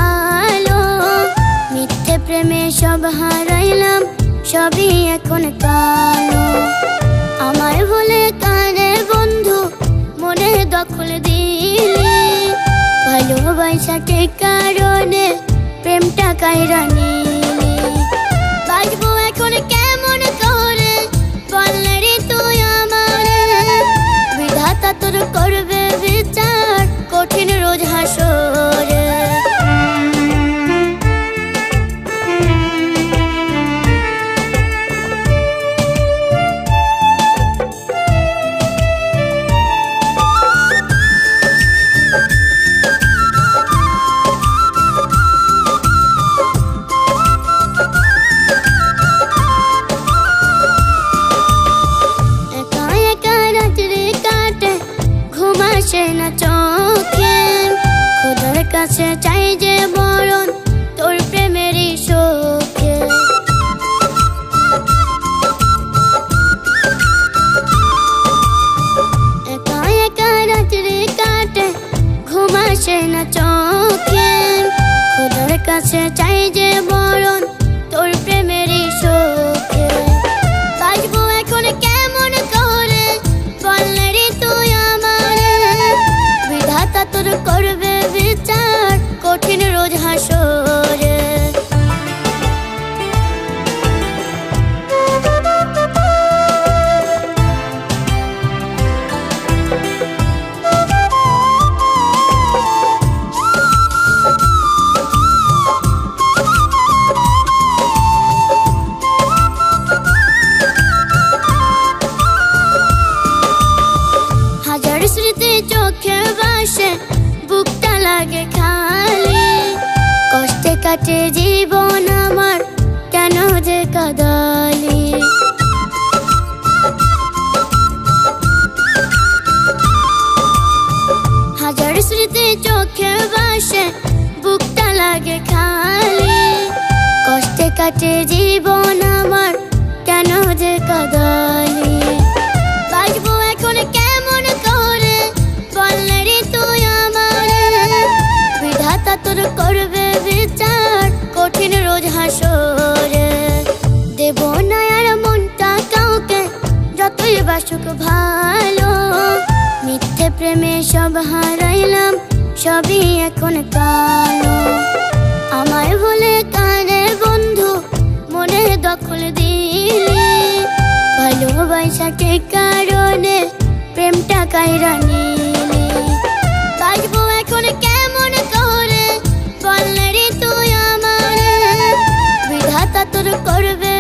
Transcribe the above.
ভালো, মিথ্যে প্রেমে সব হারাইলাম, সবই এখন কালো। আমায় বলে কানে বন্ধু মনে দখল দিলি, ভালোবাসাকে কারণে প্রেমটা কাইরা নিলি। বাঁচবো এখন কেমন করে বললে রে তুই আমারে, বিধাতা তোর করবে বিচার কঠিন রোজ হাসরে। আসে না চোখে, খোদার কাছে চাই যে মরণ তোর প্রেমেরই শোকে। একা একা রাত্রি কাটে, ঘুম আসে না চোখে, খোদার কাছে চাই যে মরণ তোর প্রেমেরই শোকে। বাঁচবো এখন কেমন করে বললে রে তুই আমারে, বিধাতা তোর করবে বিচার কঠিন রোজ হাসরে। হাজার স্মৃতি চোখে ভাসে, বুকটা লাগে খালি, কষ্টে কাটে জীবন আমার কেন যে কাঁদালি। হাজার স্মৃতি চোখে ভাসে, বুকটা লাগে খালি, কষ্টে কাটে জীবন আমার কেন যে কাঁদালি। বাঁচবো এখন কেমন করে বললে রে তুই আমারে, বিধাতা তোর করবে বিচার কঠিন রোজ হাসরে। দেব না আর মনটা কাউকে যতই বাসুক ভালো, মিথ্যে প্রেমে সব হারাইলাম, সবই এখন কালো। আমায় বলে কানে বন্ধু মনে দখল দিলি, ভালোবাসাকে কারণে প্রেমটা কাইরা নিলি। বাঁচবো এখন কেমন করে বললে রে তুই আমারে, বিধাতা তোর করবে